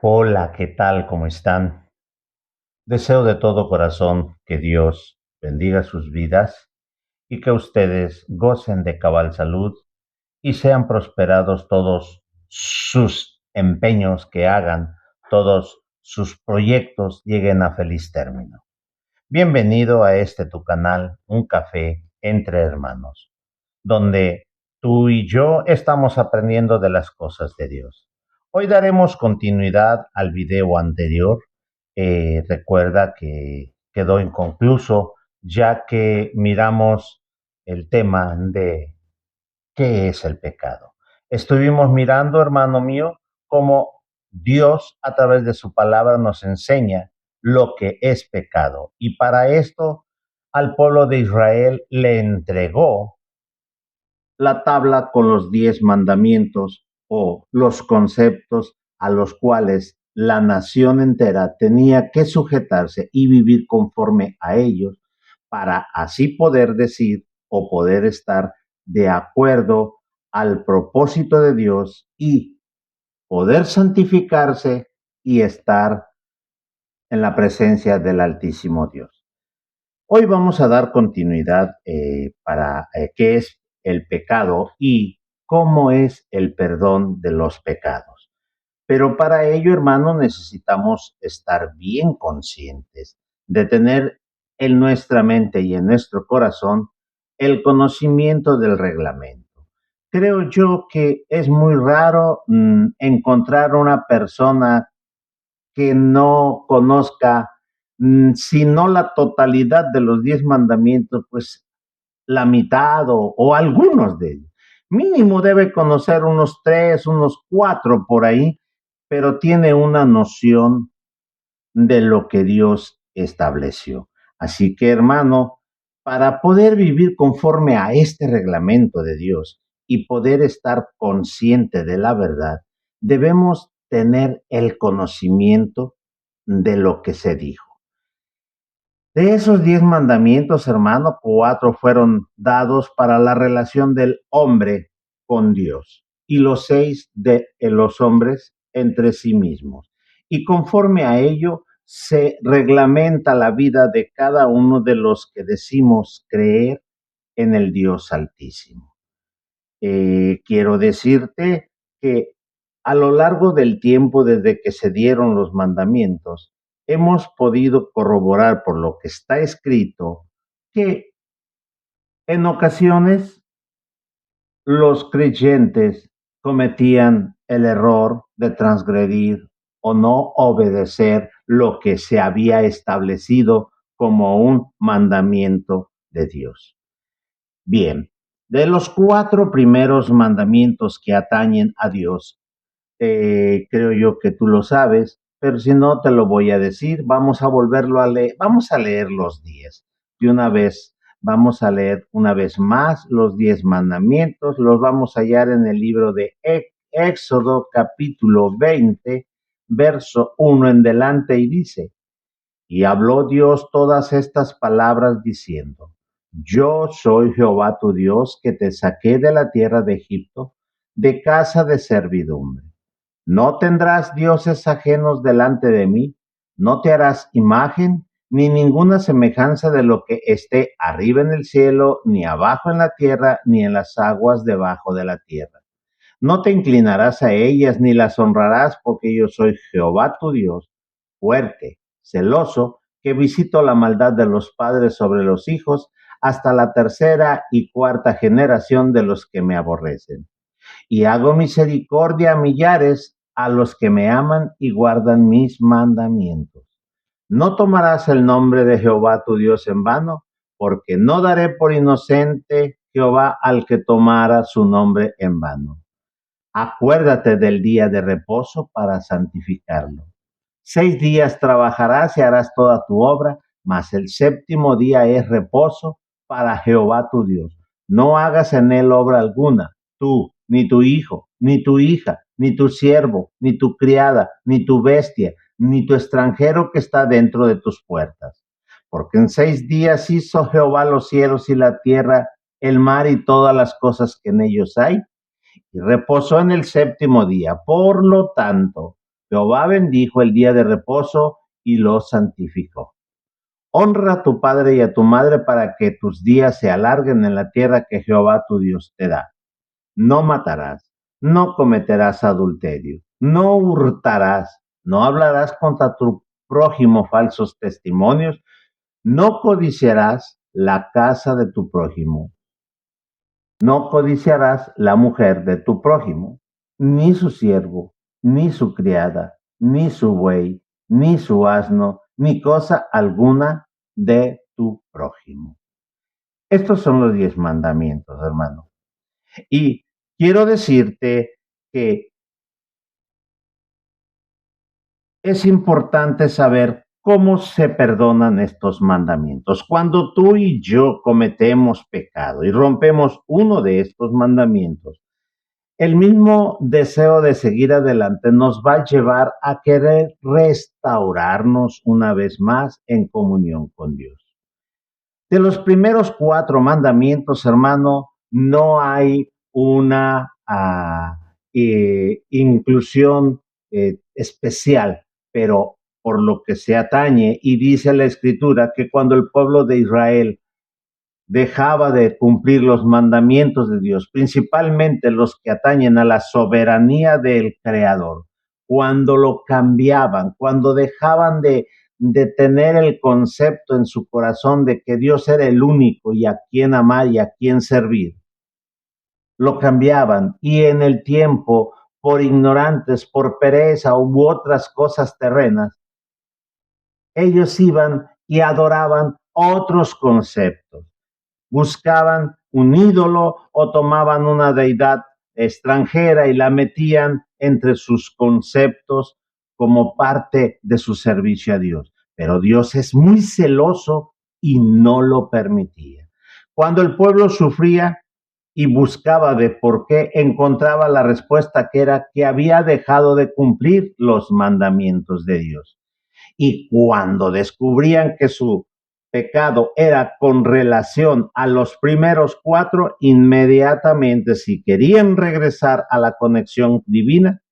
Hola, ¿qué tal? ¿Cómo están? Deseo de todo corazón que Dios bendiga sus vidas y que ustedes gocen de cabal salud y sean prosperados todos sus empeños que hagan, todos sus proyectos lleguen a feliz término. Bienvenido a este tu canal, Un Café entre Hermanos, donde tú y yo estamos aprendiendo de las cosas de Dios. Hoy daremos continuidad al video anterior. Recuerda que quedó inconcluso ya que miramos el tema de qué es el pecado. Estuvimos mirando, hermano mío, cómo Dios a través de su palabra nos enseña lo que es pecado. Y para esto al pueblo de Israel le entregó la tabla con los 10 mandamientos o los conceptos a los cuales la nación entera tenía que sujetarse y vivir conforme a ellos para así poder decir o poder estar de acuerdo al propósito de Dios y poder santificarse y estar en la presencia del Altísimo Dios. Hoy vamos a dar continuidad para qué es el pecado y cómo es el perdón de los pecados. Pero para ello, hermano, necesitamos estar bien conscientes de tener en nuestra mente y en nuestro corazón el conocimiento del reglamento. Creo yo que es muy raro encontrar una persona que no conozca, si no la totalidad de los 10 mandamientos, pues la mitad o algunos de ellos. Mínimo debe conocer unos tres, unos cuatro por ahí, pero tiene una noción de lo que Dios estableció. Así que, hermano, para poder vivir conforme a este reglamento de Dios y poder estar consciente de la verdad, debemos tener el conocimiento de lo que se dijo. De esos 10 mandamientos, hermano, 4 fueron dados para la relación del hombre con Dios y los 6 de los hombres entre sí mismos. Y conforme a ello se reglamenta la vida de cada uno de los que decimos creer en el Dios Altísimo. Quiero decirte que a lo largo del tiempo desde que se dieron los mandamientos, hemos podido corroborar por lo que está escrito que en ocasiones los creyentes cometían el error de transgredir o no obedecer lo que se había establecido como un mandamiento de Dios. Bien, de los 4 primeros mandamientos que atañen a Dios, creo yo que tú lo sabes, pero si no te lo voy a decir, vamos a volverlo a leer, vamos a leer los 10 de una vez, vamos a leer una vez más los 10 mandamientos, los vamos a hallar en el libro de Éxodo capítulo 20, verso 1 en delante y dice, y habló Dios todas estas palabras diciendo, yo soy Jehová tu Dios que te saqué de la tierra de Egipto, de casa de servidumbre. No tendrás dioses ajenos delante de mí, no te harás imagen ni ninguna semejanza de lo que esté arriba en el cielo, ni abajo en la tierra, ni en las aguas debajo de la tierra. No te inclinarás a ellas ni las honrarás, porque yo soy Jehová tu Dios, fuerte, celoso, que visito la maldad de los padres sobre los hijos hasta la tercera y cuarta generación de los que me aborrecen. Y hago misericordia a millares a los que me aman y guardan mis mandamientos. No tomarás el nombre de Jehová tu Dios en vano, porque no daré por inocente Jehová al que tomara su nombre en vano. Acuérdate del día de reposo para santificarlo. 6 días trabajarás y harás toda tu obra, mas el séptimo día es reposo para Jehová tu Dios. No hagas en él obra alguna, tú, ni tu hijo, ni tu hija, ni tu siervo, ni tu criada, ni tu bestia, ni tu extranjero que está dentro de tus puertas. Porque en 6 días hizo Jehová los cielos y la tierra, el mar y todas las cosas que en ellos hay, y reposó en el séptimo día. Por lo tanto, Jehová bendijo el día de reposo y lo santificó. Honra a tu padre y a tu madre para que tus días se alarguen en la tierra que Jehová tu Dios te da. No matarás, no cometerás adulterio, no hurtarás, no hablarás contra tu prójimo falsos testimonios, no codiciarás la casa de tu prójimo, no codiciarás la mujer de tu prójimo, ni su siervo, ni su criada, ni su buey, ni su asno, ni cosa alguna de tu prójimo. Estos son los 10 mandamientos, hermano. Y quiero decirte que es importante saber cómo se perdonan estos mandamientos. Cuando tú y yo cometemos pecado y rompemos uno de estos mandamientos, el mismo deseo de seguir adelante nos va a llevar a querer restaurarnos una vez más en comunión con Dios. De los primeros 4 mandamientos, hermano, no hay una inclusión especial, pero por lo que se atañe, y dice la Escritura que cuando el pueblo de Israel dejaba de cumplir los mandamientos de Dios, principalmente los que atañen a la soberanía del Creador, cuando lo cambiaban, cuando dejaban de tener el concepto en su corazón de que Dios era el único y a quien amar y a quien servir, lo cambiaban y en el tiempo, por ignorantes, por pereza u otras cosas terrenas, ellos iban y adoraban otros conceptos, buscaban un ídolo o tomaban una deidad extranjera y la metían entre sus conceptos como parte de su servicio a Dios. Pero Dios es muy celoso y no lo permitía. Cuando el pueblo sufría y buscaba de por qué, encontraba la respuesta que era que había dejado de cumplir los mandamientos de Dios. Y cuando descubrían que su pecado era con relación a los primeros 4, inmediatamente, si querían regresar a la conexión divina,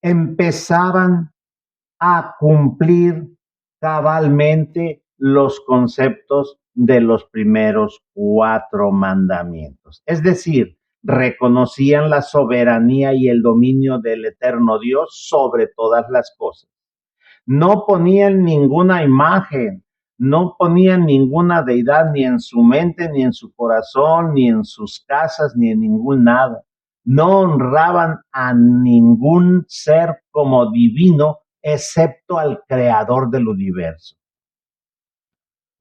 empezaban a cumplir cabalmente los conceptos de los primeros 4 mandamientos. Es decir, reconocían la soberanía y el dominio del eterno Dios sobre todas las cosas. No ponían ninguna imagen, no ponían ninguna deidad ni en su mente, ni en su corazón, ni en sus casas, ni en ningún nada. No honraban a ningún ser como divino, excepto al creador del universo.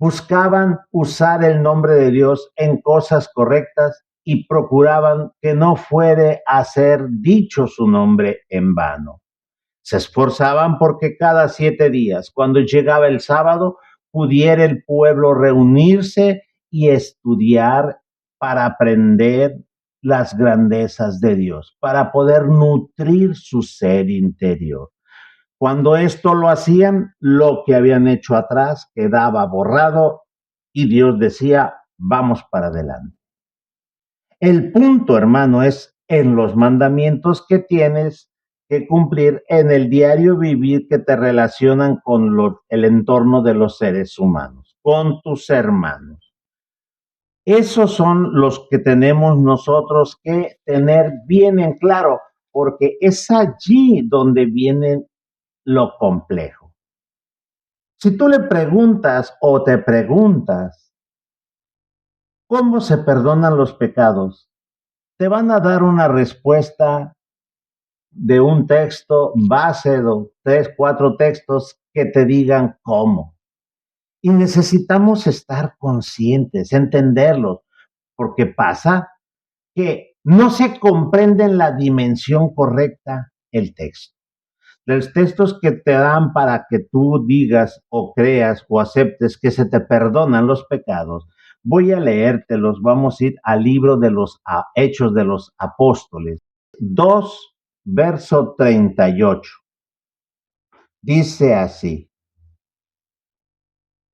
Buscaban usar el nombre de Dios en cosas correctas y procuraban que no fuere a ser dicho su nombre en vano. Se esforzaban porque cada 7 días, cuando llegaba el sábado, pudiera el pueblo reunirse y estudiar para aprender las grandezas de Dios, para poder nutrir su ser interior. Cuando esto lo hacían, lo que habían hecho atrás quedaba borrado y Dios decía, vamos para adelante. El punto, hermano, es en los mandamientos que tienes que cumplir en el diario vivir que te relacionan con el entorno de los seres humanos, con tus hermanos. Esos son los que tenemos nosotros que tener bien en claro, porque es allí donde viene lo complejo. Si tú le preguntas o te preguntas cómo se perdonan los pecados, te van a dar una respuesta de un texto base, de 3, 4 textos que te digan cómo. Y necesitamos estar conscientes, entenderlos, porque pasa que no se comprende en la dimensión correcta el texto. Los textos que te dan para que tú digas o creas o aceptes que se te perdonan los pecados, voy a leértelos, vamos a ir al libro de los Hechos de los Apóstoles, 2, verso 38. Dice así: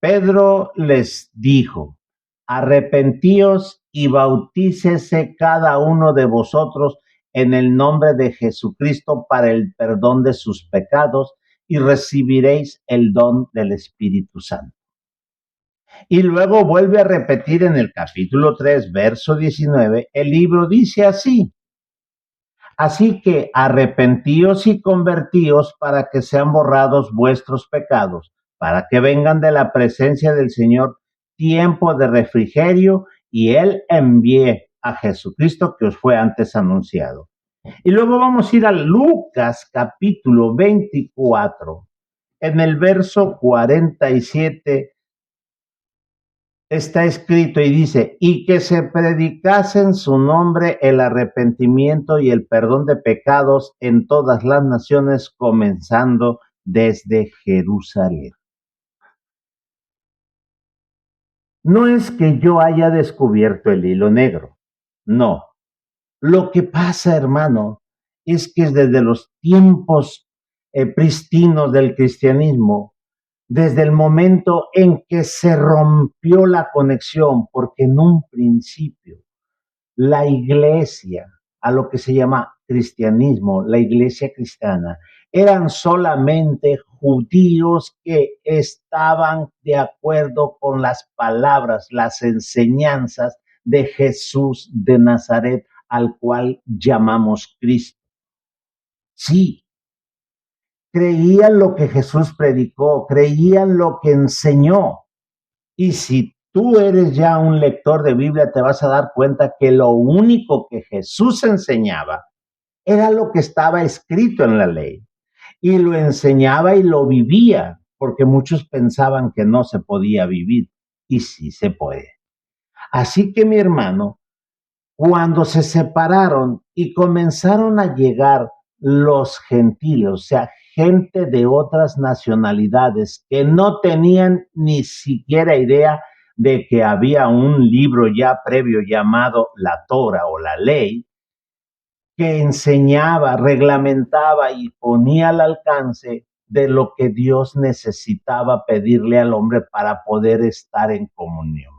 Pedro les dijo, arrepentíos y bautícese cada uno de vosotros en el nombre de Jesucristo para el perdón de sus pecados y recibiréis el don del Espíritu Santo. Y luego vuelve a repetir en el capítulo 3, verso 19, el libro dice así: así que arrepentíos y convertíos para que sean borrados vuestros pecados, para que vengan de la presencia del Señor tiempo de refrigerio y Él envíe a Jesucristo que os fue antes anunciado. Y luego vamos a ir a Lucas capítulo 24, en el verso 47 está escrito y dice, y que se predicase en su nombre el arrepentimiento y el perdón de pecados en todas las naciones, comenzando desde Jerusalén. No es que yo haya descubierto el hilo negro, no. Lo que pasa, hermano, es que desde los tiempos pristinos del cristianismo, desde el momento en que se rompió la conexión, porque en un principio la iglesia, a lo que se llama cristianismo, la iglesia cristiana, eran solamente judíos que estaban de acuerdo con las palabras, las enseñanzas de Jesús de Nazaret, al cual llamamos Cristo. Sí, creían lo que Jesús predicó, creían lo que enseñó. Y si tú eres ya un lector de Biblia, te vas a dar cuenta que lo único que Jesús enseñaba era lo que estaba escrito en la ley. Y lo enseñaba y lo vivía, porque muchos pensaban que no se podía vivir. Y sí se puede. Así que mi hermano, cuando se separaron y comenzaron a llegar los gentiles, o sea, gente de otras nacionalidades que no tenían ni siquiera idea de que había un libro ya previo llamado la Torah o la ley, que enseñaba, reglamentaba y ponía al alcance de lo que Dios necesitaba pedirle al hombre para poder estar en comunión.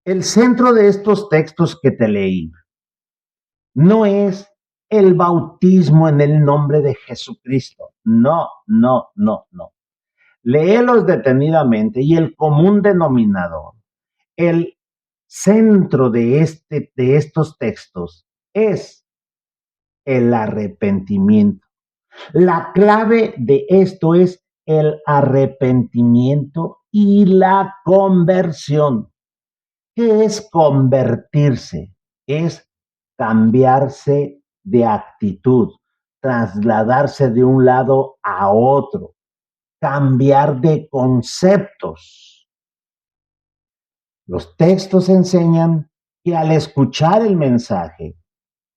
El centro de estos textos que te leí no es el bautismo en el nombre de Jesucristo. No, no, no, no. Léelos detenidamente y el común denominador, el centro de estos textos es el arrepentimiento. La clave de esto es el arrepentimiento y la conversión. ¿Qué es convertirse? Es cambiarse de actitud, trasladarse de un lado a otro, cambiar de conceptos. Los textos enseñan que al escuchar el mensaje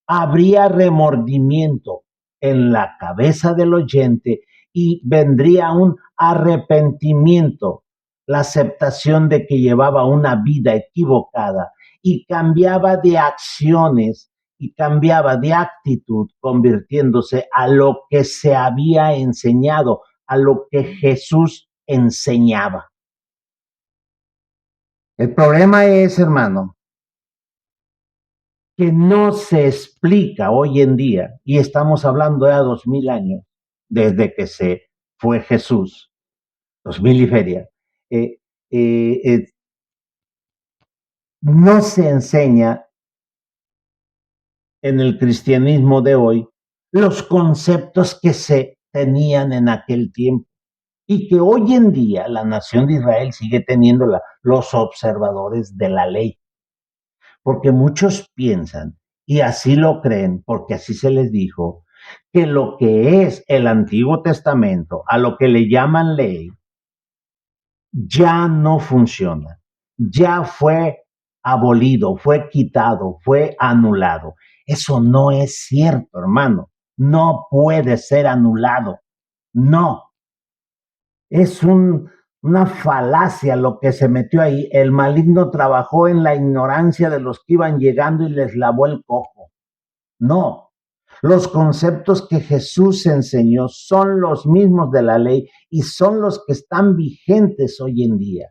habría remordimiento en la cabeza del oyente y vendría un arrepentimiento, la aceptación de que llevaba una vida equivocada y cambiaba de acciones y cambiaba de actitud, convirtiéndose a lo que se había enseñado, a lo que Jesús enseñaba. El problema es, hermano, que no se explica hoy en día, y estamos hablando ya 2000 años desde que se fue Jesús, 2000 y feria, eh, eh, eh, no se enseña en el cristianismo de hoy los conceptos que se tenían en aquel tiempo y que hoy en día la nación de Israel sigue teniendo los observadores de la ley. Porque muchos piensan, y así lo creen, porque así se les dijo, que lo que es el Antiguo Testamento, a lo que le llaman ley, ya no funciona, ya fue abolido, fue quitado, fue anulado. Eso no es cierto, hermano. No puede ser anulado. No. Es una falacia lo que se metió ahí. El maligno trabajó en la ignorancia de los que iban llegando y les lavó el coco. No, los conceptos que Jesús enseñó son los mismos de la ley y son los que están vigentes hoy en día.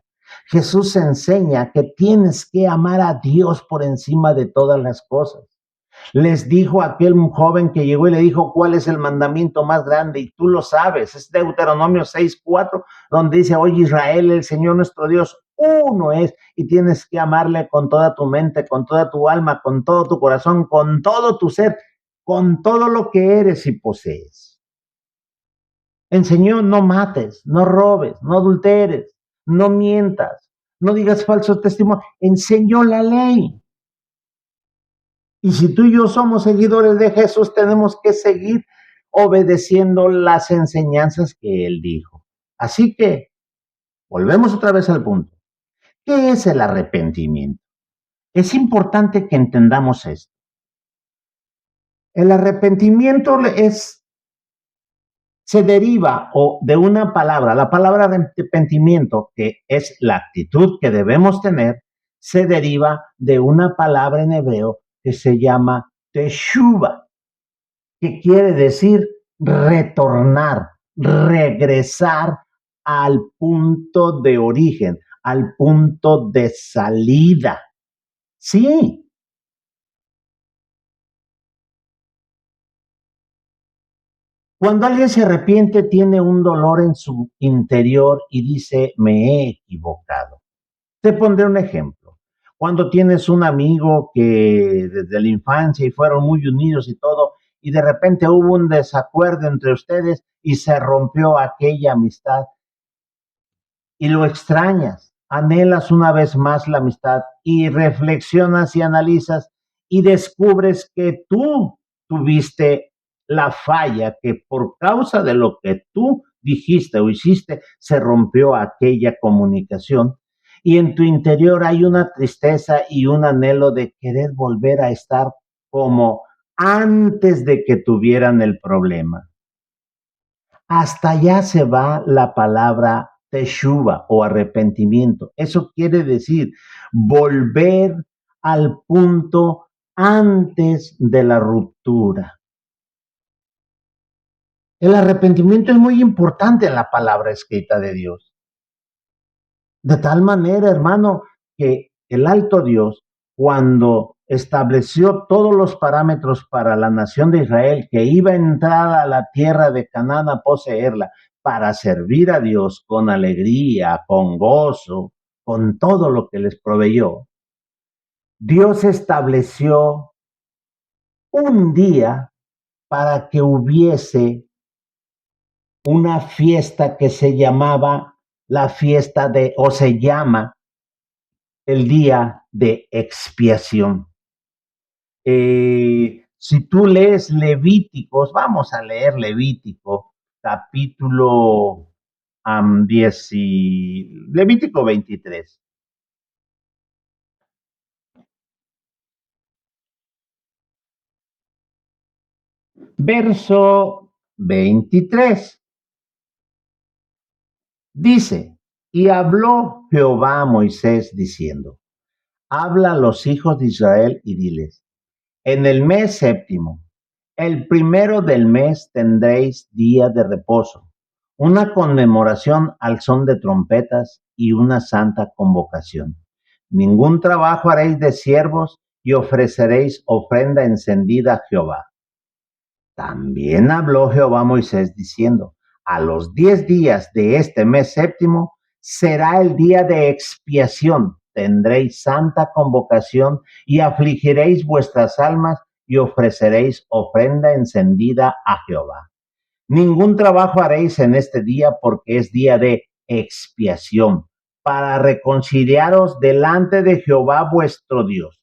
Jesús enseña que tienes que amar a Dios por encima de todas las cosas. Les dijo a aquel joven que llegó y le dijo, ¿cuál es el mandamiento más grande? Y tú lo sabes, es Deuteronomio 6:4, donde dice, oye Israel, el Señor nuestro Dios, uno es, y tienes que amarle con toda tu mente, con toda tu alma, con todo tu corazón, con todo tu ser, con todo lo que eres y posees. Enseñó, no mates, no robes, no adulteres, no mientas, no digas falso testimonio. Enseñó la ley. Y si tú y yo somos seguidores de Jesús, tenemos que seguir obedeciendo las enseñanzas que Él dijo. Así que volvemos otra vez al punto. ¿Qué es el arrepentimiento? Es importante que entendamos esto. El arrepentimiento se deriva de una palabra, la palabra arrepentimiento, que es la actitud que debemos tener, se deriva de una palabra en hebreo que se llama teshuva, que quiere decir retornar, regresar al punto de origen, al punto de salida. Sí, cuando alguien se arrepiente, tiene un dolor en su interior y dice, me he equivocado. Te pondré un ejemplo. Cuando tienes un amigo que desde la infancia y fueron muy unidos y todo, y de repente hubo un desacuerdo entre ustedes y se rompió aquella amistad y lo extrañas, anhelas una vez más la amistad y reflexionas y analizas y descubres que tú tuviste la falla, que por causa de lo que tú dijiste o hiciste, se rompió aquella comunicación y en tu interior hay una tristeza y un anhelo de querer volver a estar como antes de que tuvieran el problema. Hasta allá se va la palabra teshuva o arrepentimiento. Eso quiere decir volver al punto antes de la ruptura. El arrepentimiento es muy importante en la palabra escrita de Dios. De tal manera, hermano, que el alto Dios, cuando estableció todos los parámetros para la nación de Israel, que iba a entrar a la tierra de Canaán a poseerla, para servir a Dios con alegría, con gozo, con todo lo que les proveyó, Dios estableció un día para que hubiese una fiesta que se llamaba la fiesta de, o se llama el día de expiación. Si tú lees Levíticos, vamos a leer Levítico, capítulo 10 Levítico 23. Verso 23. Dice, y habló Jehová a Moisés diciendo, habla a los hijos de Israel y diles, en el mes séptimo, el primero del mes tendréis día de reposo, una conmemoración al son de trompetas y una santa convocación. Ningún trabajo haréis de siervos y ofreceréis ofrenda encendida a Jehová. También habló Jehová a Moisés diciendo, a los 10 días de este mes séptimo será el día de expiación. Tendréis santa convocación y afligiréis vuestras almas y ofreceréis ofrenda encendida a Jehová. Ningún trabajo haréis en este día porque es día de expiación para reconciliaros delante de Jehová vuestro Dios.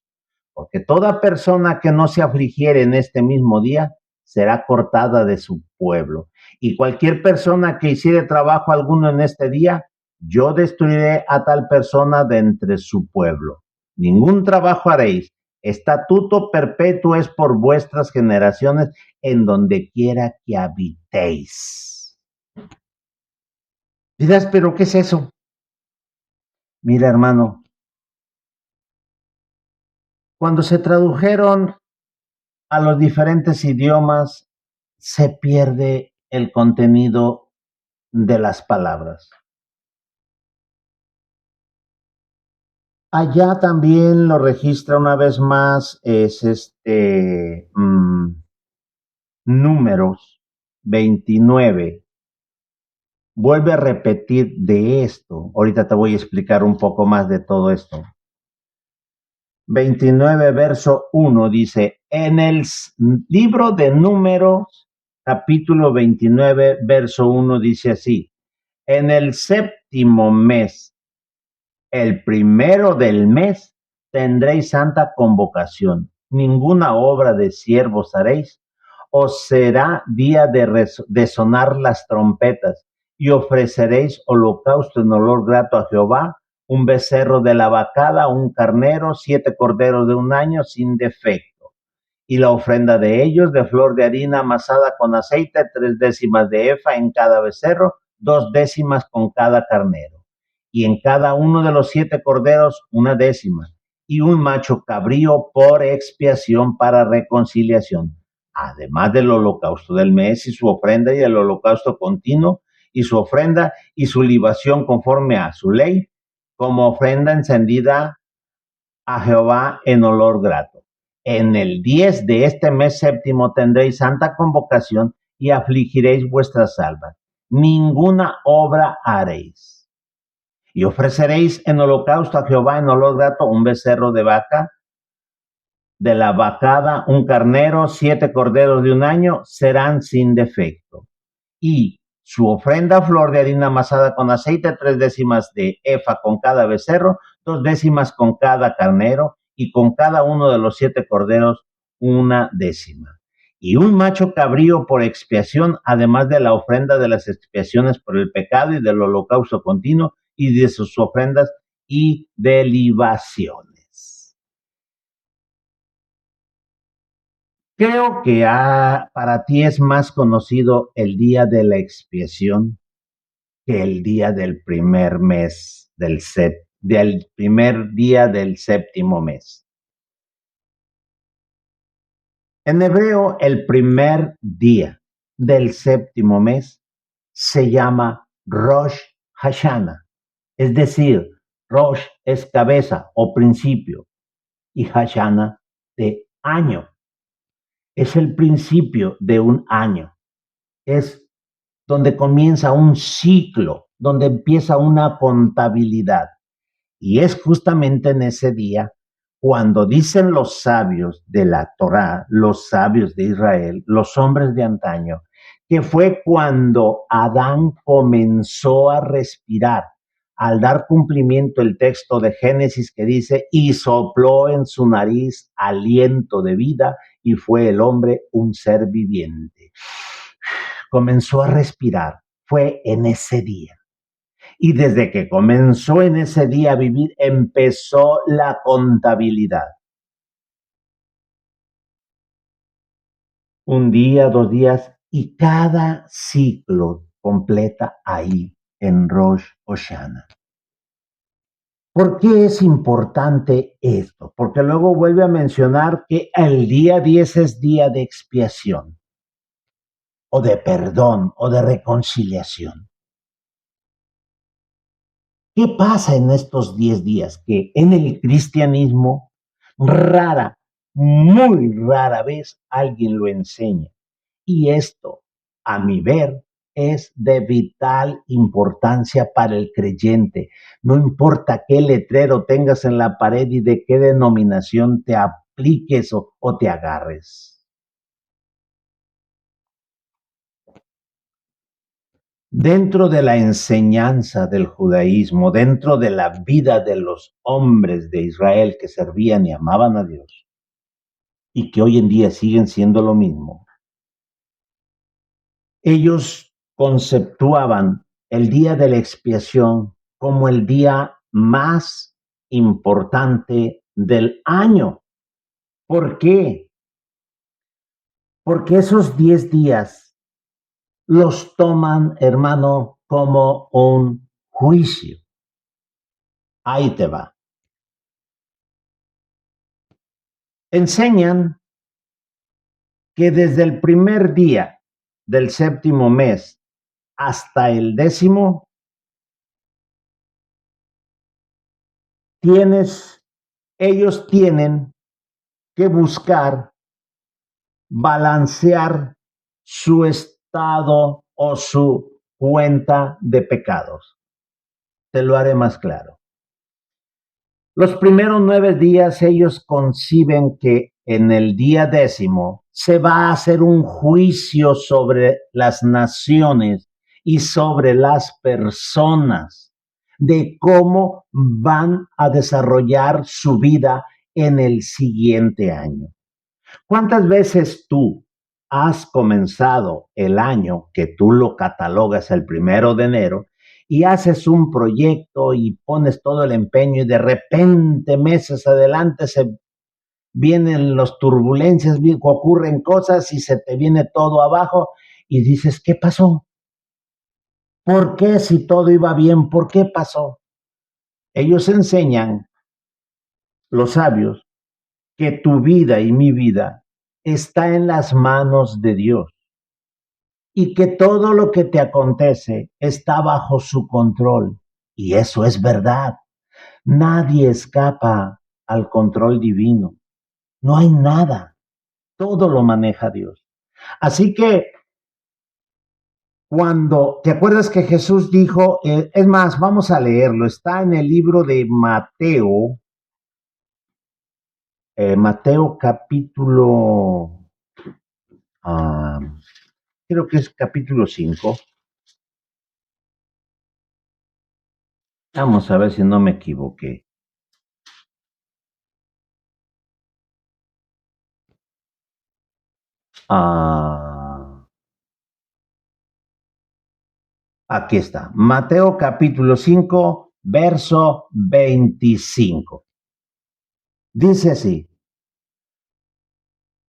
Porque toda persona que no se afligiere en este mismo día será cortada de su pueblo. Y cualquier persona que hiciere trabajo alguno en este día, yo destruiré a tal persona de entre su pueblo. Ningún trabajo haréis. Estatuto perpetuo es por vuestras generaciones en donde quiera que habitéis. Dirás, pero ¿qué es eso? Mira, hermano, cuando se tradujeron a los diferentes idiomas, se pierde el contenido de las palabras. Allá también lo registra una vez más, es Números 29. Vuelve a repetir de esto. Ahorita te voy a explicar un poco más de todo esto. 29, verso 1 dice, en el libro de Números, capítulo 29, verso 1 dice así, en el séptimo mes, el primero del mes, tendréis santa convocación. Ninguna obra de siervos haréis, os será día de sonar las trompetas, y ofreceréis holocausto en olor grato a Jehová, un becerro de la vacada, un carnero, 7 corderos de un año sin defecto. Y la ofrenda de ellos de flor de harina amasada con aceite, 3 décimas de efa en cada becerro, 2 décimas con cada carnero. Y en cada uno de los 7 corderos 1 décima, y un macho cabrío por expiación para reconciliación, además del holocausto del mes y su ofrenda y el holocausto continuo y su ofrenda y su libación conforme a su ley, como ofrenda encendida a Jehová en olor grato. En el 10 de este mes séptimo tendréis santa convocación y afligiréis vuestras almas. Ninguna obra haréis. Y ofreceréis en holocausto a Jehová en olor grato un becerro de vaca, de la vacada, un carnero, 7 corderos de un año, serán sin defecto. Y su ofrenda, flor de harina amasada con aceite, 3 décimas de efa con cada becerro, 2 décimas con cada carnero, y con cada uno de los 7 corderos 1 décima. Y un macho cabrío por expiación, además de la ofrenda de las expiaciones por el pecado y del holocausto continuo, y de sus ofrendas y de libaciones. Creo que para ti es más conocido el día de la expiación que el día del primer mes del primer día del séptimo mes. En hebreo, el primer día del séptimo mes se llama Rosh Hashanah, es decir, Rosh es cabeza o principio y Hashanah de año. Es el principio de un año. Es donde comienza un ciclo, donde empieza una contabilidad. Y es justamente en ese día cuando dicen los sabios de la Torá, los sabios de Israel, los hombres de antaño, que fue cuando Adán comenzó a respirar, al dar cumplimiento el texto de Génesis que dice, y sopló en su nariz aliento de vida, y fue el hombre un ser viviente. Comenzó a respirar, fue en ese día. Y desde que comenzó en ese día a vivir, empezó la contabilidad. Un día, 2 días, y cada ciclo completa ahí en Rosh Hashanah. ¿Por qué es importante esto? Porque luego vuelve a mencionar que el día 10 es día de expiación, o de perdón, o de reconciliación. ¿Qué pasa en estos 10 días? Que en el cristianismo muy rara vez alguien lo enseña. Y esto, a mi ver, es de vital importancia para el creyente. No importa qué letrero tengas en la pared y de qué denominación te apliques o te agarres. Dentro de la enseñanza del judaísmo, dentro de la vida de los hombres de Israel que servían y amaban a Dios, y que hoy en día siguen siendo lo mismo, ellos conceptuaban el día de la expiación como el día más importante del año. ¿Por qué? Porque esos 10 días los toman, hermano, como un juicio. Ahí te va. Enseñan que desde el primer día del séptimo mes hasta el 10º ellos tienen que buscar balancear su estado o su cuenta de pecados. Te lo haré más claro. Los primeros 9 días ellos conciben que en el día 10º se va a hacer un juicio sobre las naciones y sobre las personas, de cómo van a desarrollar su vida en el siguiente año. ¿Cuántas veces tú has comenzado el año, que tú lo catalogas el 1 de enero, y haces un proyecto y pones todo el empeño y de repente meses adelante se vienen las turbulencias, ocurren cosas y se te viene todo abajo y dices, ¿qué pasó? ¿Por qué si todo iba bien? ¿Por qué pasó? Ellos enseñan, los sabios, que tu vida y mi vida está en las manos de Dios y que todo lo que te acontece está bajo su control. Y eso es verdad. Nadie escapa al control divino. No hay nada. Todo lo maneja Dios. Así que cuando, ¿te acuerdas que Jesús dijo, es más, vamos a leerlo, está en el libro de Mateo, Mateo capítulo, uh, creo que es capítulo 5. Vamos a ver si no me equivoqué. Aquí está. Mateo capítulo 5, verso 25. Dice así.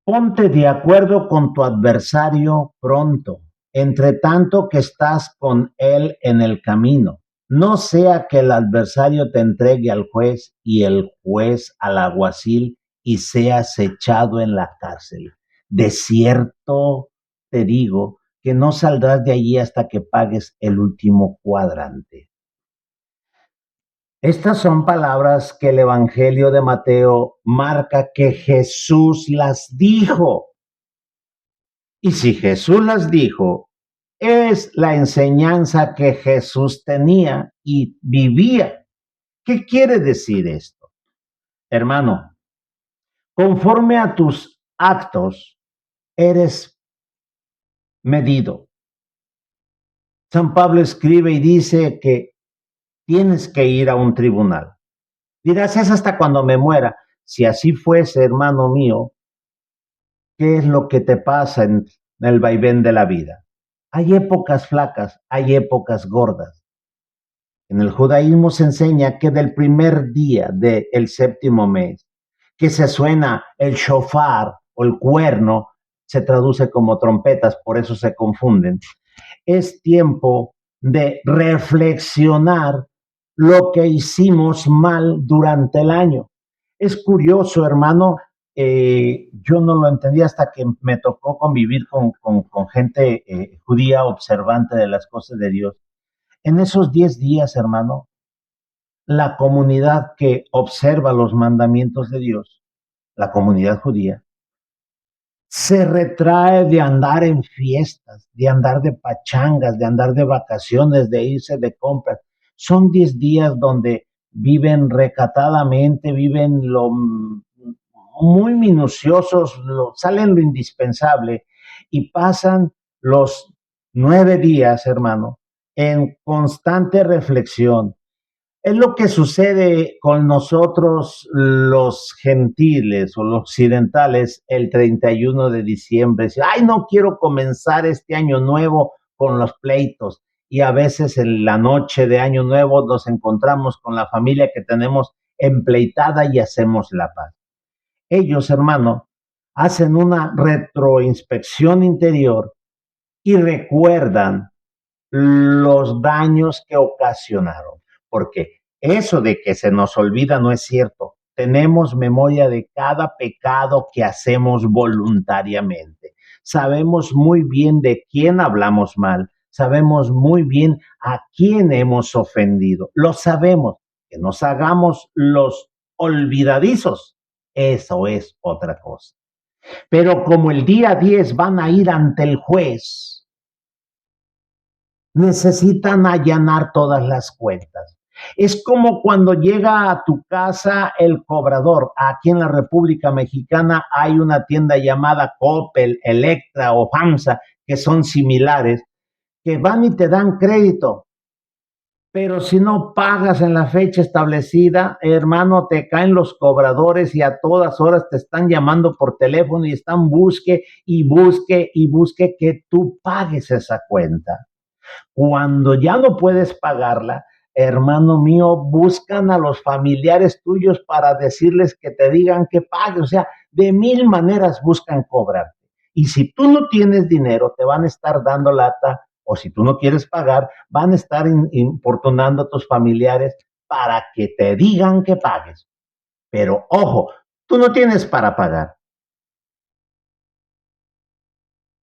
Ponte de acuerdo con tu adversario pronto, entre tanto que estás con él en el camino. No sea que el adversario te entregue al juez y el juez al alguacil y seas echado en la cárcel. De cierto te digo que no saldrás de allí hasta que pagues el último cuadrante. Estas son palabras que el Evangelio de Mateo marca que Jesús las dijo. Y si Jesús las dijo, es la enseñanza que Jesús tenía y vivía. ¿Qué quiere decir esto? Hermano, conforme a tus actos, eres medido. San Pablo escribe y dice que tienes que ir a un tribunal. Dirás, es hasta cuando me muera. Si así fuese, hermano mío, ¿qué es lo que te pasa en el vaivén de la vida? Hay épocas flacas, hay épocas gordas. En el judaísmo se enseña que del primer día del séptimo mes, que se suena el shofar o el cuerno, se traduce como trompetas, por eso se confunden. Es tiempo de reflexionar lo que hicimos mal durante el año. Es curioso, hermano, yo no lo entendí hasta que me tocó convivir con gente judía observante de las cosas de Dios. En esos 10 días, hermano, la comunidad que observa los mandamientos de Dios, la comunidad judía, se retrae de andar en fiestas, de andar de pachangas, de andar de vacaciones, de irse de compras. Son 10 días donde viven recatadamente, viven lo muy minuciosos, salen lo indispensable y pasan los 9 días, hermano, en constante reflexión. Es lo que sucede con nosotros los gentiles o los occidentales el 31 de diciembre. Ay, no quiero comenzar este año nuevo con los pleitos. Y a veces en la noche de año nuevo nos encontramos con la familia que tenemos empleitada y hacemos la paz. Ellos, hermano, hacen una retroinspección interior y recuerdan los daños que ocasionaron, porque eso de que se nos olvida no es cierto. Tenemos memoria de cada pecado que hacemos voluntariamente. Sabemos muy bien de quién hablamos mal, sabemos muy bien a quién hemos ofendido, lo sabemos. que nos hagamos los olvidadizos, eso es otra cosa. Pero como el día 10 van a ir ante el juez, necesitan allanar todas las cuentas. Es como cuando llega a tu casa el cobrador. Aquí en la República Mexicana hay una tienda llamada Coppel, Electra o FAMSA, que son similares, que van y te dan crédito. Pero si no pagas en la fecha establecida, hermano, te caen los cobradores y a todas horas te están llamando por teléfono y están busque y busque y busque que tú pagues esa cuenta. Cuando ya no puedes pagarla, hermano mío, buscan a los familiares tuyos para decirles que te digan que pague. O sea, de mil maneras buscan cobrarte. Y si tú no tienes dinero, te van a estar dando lata. O si tú no quieres pagar, van a estar importunando a tus familiares para que te digan que pagues. Pero ojo, tú no tienes para pagar.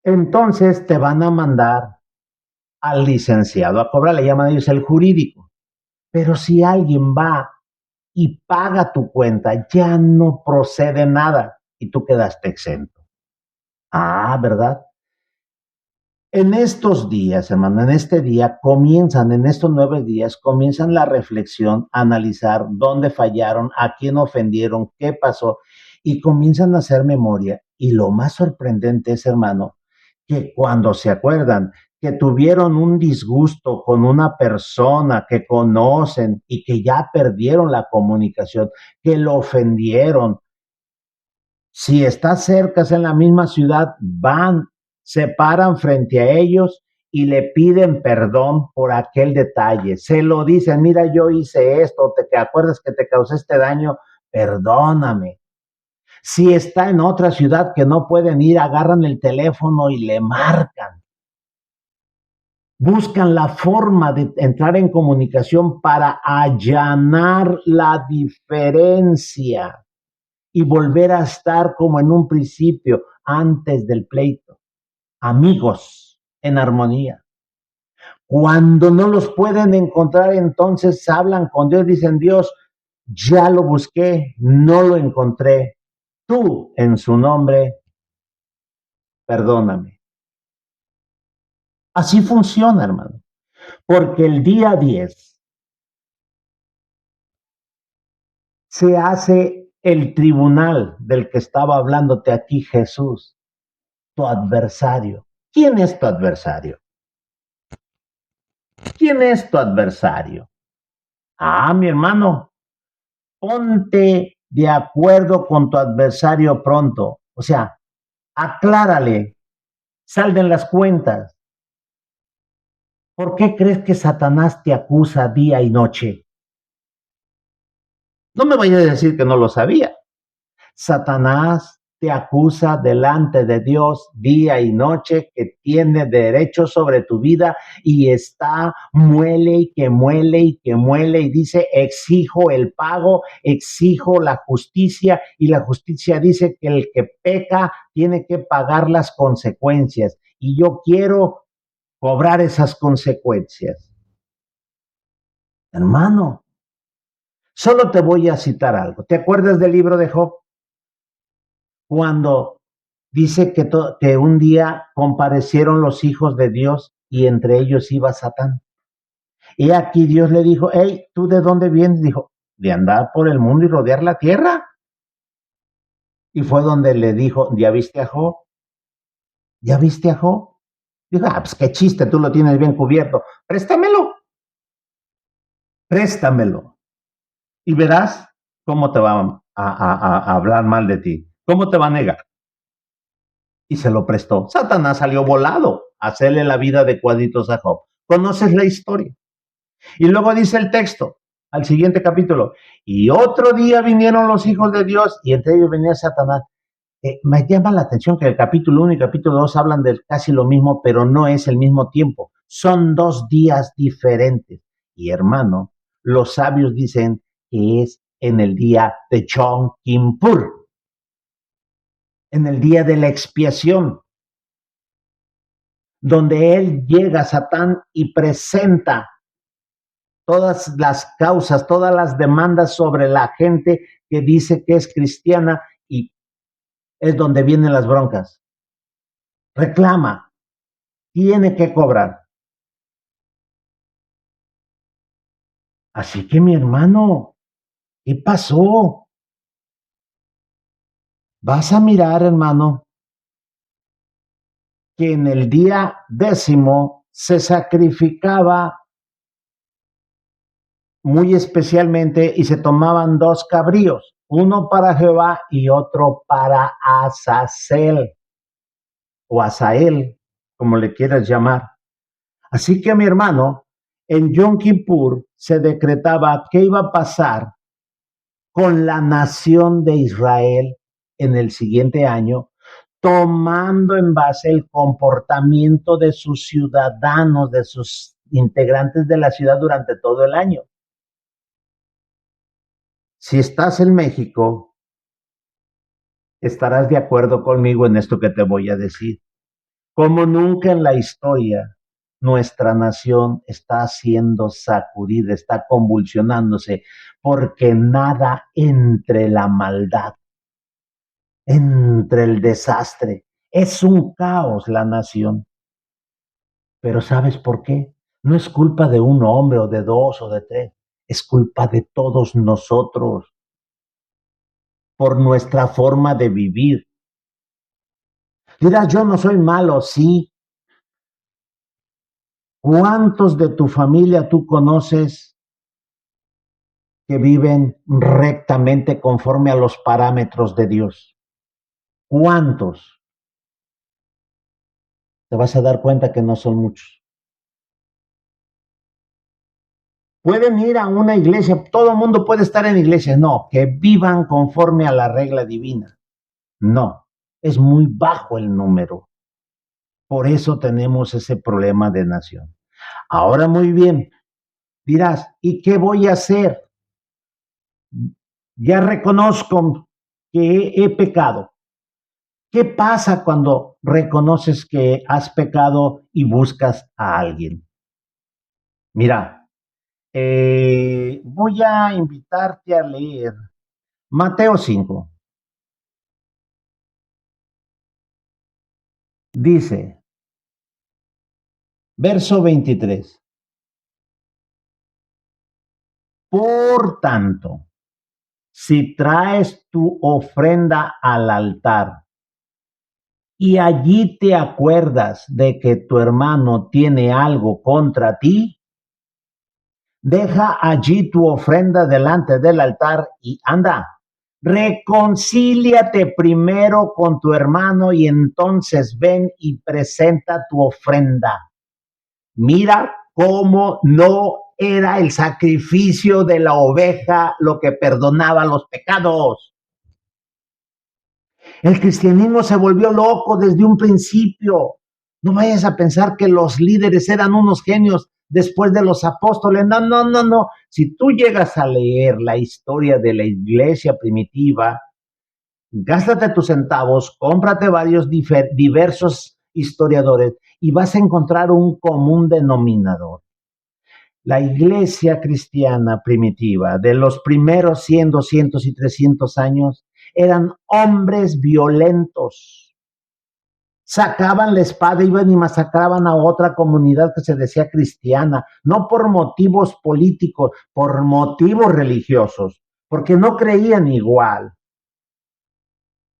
Entonces te van a mandar al licenciado a cobrar, le llaman ellos el jurídico. Pero si alguien va y paga tu cuenta, ya no procede nada y tú quedaste exento. Ah, ¿verdad? En estos días, hermano, en este día comienzan, en estos 9 días, comienzan la reflexión, a analizar dónde fallaron, a quién ofendieron, qué pasó, y comienzan a hacer memoria. Y lo más sorprendente es, hermano, que cuando se acuerdan que tuvieron un disgusto con una persona que conocen y que ya perdieron la comunicación, que lo ofendieron, si estás cerca, en la misma ciudad, van, se paran frente a ellos y le piden perdón por aquel detalle. Se lo dicen, mira, yo hice esto, te acuerdas que te causé este daño, perdóname. Si está en otra ciudad que no pueden ir, agarran el teléfono y le marcan. Buscan la forma de entrar en comunicación para allanar la diferencia y volver a estar como en un principio, antes del pleito, amigos en armonía. Cuando no los pueden encontrar, entonces hablan con Dios, dicen, Dios, ya lo busqué, no lo encontré. Tú, en su nombre, perdóname. Así funciona, hermano. Porque el día 10 se hace el tribunal del que estaba hablándote aquí Jesús, tu adversario. ¿Quién es tu adversario? ¿Quién es tu adversario? Ah, mi hermano, ponte de acuerdo con tu adversario pronto. O sea, aclárale, salden las cuentas. ¿Por qué crees que Satanás te acusa día y noche? No me vayas a decir que no lo sabía. Satanás te acusa delante de Dios día y noche, que tiene derecho sobre tu vida y está muele y que muele y que muele y dice, exijo el pago, exijo la justicia, y la justicia dice que el que peca tiene que pagar las consecuencias y yo quiero cobrar esas consecuencias. Hermano, solo te voy a citar algo. ¿Te acuerdas del libro de Job? Cuando dice que un día comparecieron los hijos de Dios y entre ellos iba Satán. Y aquí Dios le dijo, hey, ¿tú de dónde vienes? Dijo, de andar por el mundo y rodear la tierra. Y fue donde le dijo, ¿ya viste a Job? ¿Ya viste a Job? Dijo, ah, pues qué chiste, tú lo tienes bien cubierto. Préstamelo, préstamelo. Y verás cómo te va a hablar mal de ti. ¿Cómo te va a negar? Y se lo prestó. Satanás salió volado a hacerle la vida de cuadritos a Job. ¿Conoces la historia? Y luego dice el texto, al siguiente capítulo, y otro día vinieron los hijos de Dios y entre ellos venía Satanás. Me llama la atención que el capítulo 1 y el capítulo 2 hablan de casi lo mismo, pero no es el mismo tiempo. Son 2 días diferentes. Y hermano, los sabios dicen que es en el día de Yom Kippur, en el día de la expiación, donde él llega, Satán, y presenta todas las causas, todas las demandas sobre la gente que dice que es cristiana y es donde vienen las broncas. Reclama, tiene que cobrar. Así que mi hermano, ¿qué pasó? Vas a mirar, hermano, que en el día 10 se sacrificaba muy especialmente y se tomaban 2 cabríos, uno para Jehová y otro para Azazel o Asael, como le quieras llamar. Así que mi hermano, en Yom Kippur se decretaba qué iba a pasar con la nación de Israel en el siguiente año, tomando en base el comportamiento de sus ciudadanos, de sus integrantes de la ciudad durante todo el año. Si estás en México, estarás de acuerdo conmigo en esto que te voy a decir. Como nunca en la historia, nuestra nación está siendo sacudida, está convulsionándose, porque nada entre la maldad, entre el desastre. Es un caos la nación. Pero ¿sabes por qué? No es culpa de un hombre o de dos o de tres, es culpa de todos nosotros por nuestra forma de vivir. Dirás, yo no soy malo, sí. ¿Cuántos de tu familia tú conoces que viven rectamente conforme a los parámetros de Dios? ¿Cuántos? Te vas a dar cuenta que no son muchos. Pueden ir a una iglesia, todo el mundo puede estar en iglesia, no, que vivan conforme a la regla divina. No, es muy bajo el número. Por eso tenemos ese problema de nación. Ahora muy bien, dirás, ¿y qué voy a hacer? Ya reconozco que he pecado. ¿Qué pasa cuando reconoces que has pecado y buscas a alguien? Mira, voy a invitarte a leer Mateo 5. Dice, verso 23. Por tanto, si traes tu ofrenda al altar y allí te acuerdas de que tu hermano tiene algo contra ti, deja allí tu ofrenda delante del altar y anda, reconcíliate primero con tu hermano y entonces ven y presenta tu ofrenda. Mira cómo no era el sacrificio de la oveja lo que perdonaba los pecados. El cristianismo se volvió loco desde un principio. No vayas a pensar que los líderes eran unos genios después de los apóstoles. No, no, no, no. Si tú llegas a leer la historia de la iglesia primitiva, gástate tus centavos, cómprate varios diversos historiadores y vas a encontrar un común denominador. La iglesia cristiana primitiva de los primeros 100, 200 y 300 años eran hombres violentos. Sacaban la espada, iban y masacraban a otra comunidad que se decía cristiana, no por motivos políticos, por motivos religiosos, porque no creían igual.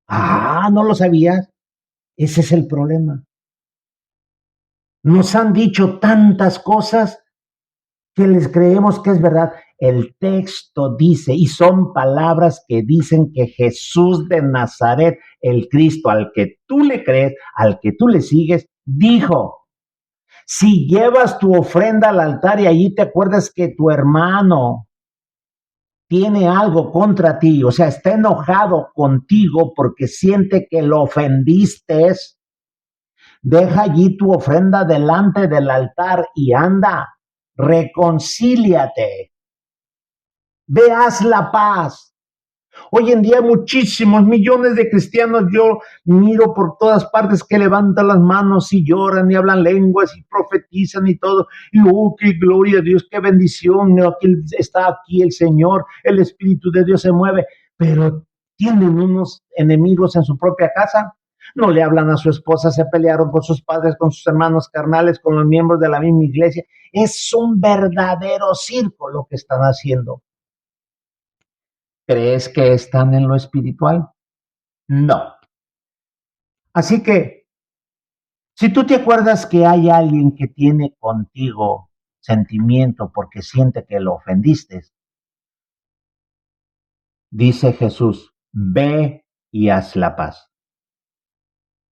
Ah, ¿no lo sabías? Ese es el problema. Nos han dicho tantas cosas que les creemos que es verdad. El texto dice, y son palabras que dicen que Jesús de Nazaret, el Cristo al que tú le crees, al que tú le sigues, dijo, si llevas tu ofrenda al altar y allí te acuerdas que tu hermano tiene algo contra ti, o sea, está enojado contigo porque siente que lo ofendiste, deja allí tu ofrenda delante del altar y anda, reconcíliate, veas la paz. Hoy en día muchísimos millones de cristianos, yo miro por todas partes que levantan las manos y lloran y hablan lenguas y profetizan y todo. Y qué gloria a Dios, qué bendición. Aquí está aquí el Señor, el Espíritu de Dios se mueve. Pero tienen unos enemigos en su propia casa. No le hablan a su esposa, se pelearon con sus padres, con sus hermanos carnales, con los miembros de la misma iglesia. Es un verdadero circo lo que están haciendo. ¿Crees que están en lo espiritual? No. Así que, si tú te acuerdas que hay alguien que tiene contigo sentimiento porque siente que lo ofendiste, dice Jesús, ve y haz la paz.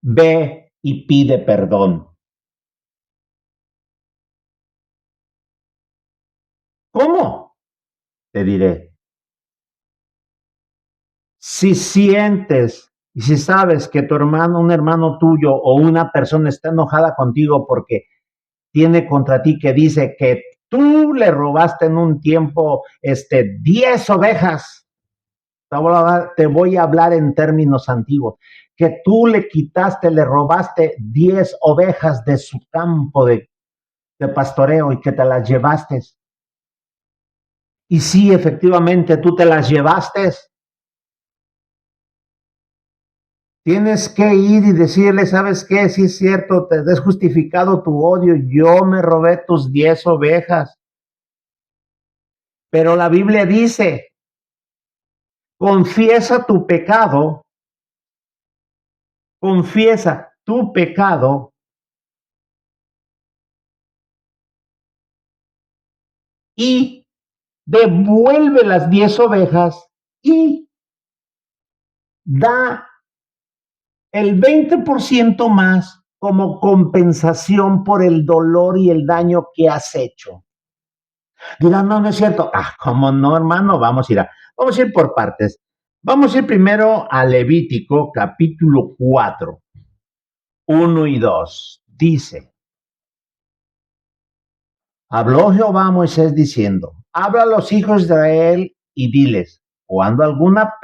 Ve y pide perdón. ¿Cómo? Te diré. Si sientes y si sabes que tu hermano, un hermano tuyo o una persona está enojada contigo porque tiene contra ti que dice que tú le robaste en un tiempo 10 ovejas. Te voy a hablar en términos antiguos. Que tú le quitaste, le robaste 10 ovejas de su campo de pastoreo y que te las llevaste. Y sí, efectivamente, tú te las llevaste. Tienes que ir y decirle, ¿sabes qué? Sí es cierto, te has justificado tu odio. Yo me robé tus 10 ovejas. Pero la Biblia dice, confiesa tu pecado y devuelve las 10 ovejas y da el 20% más como compensación por el dolor y el daño que has hecho. Dirán, no, no es cierto. ¿Cómo no, hermano? Vamos a ir por partes. Vamos a ir primero a Levítico, capítulo 4, 1 y 2. Dice, habló Jehová a Moisés diciendo, habla a los hijos de Israel y diles, cuando alguna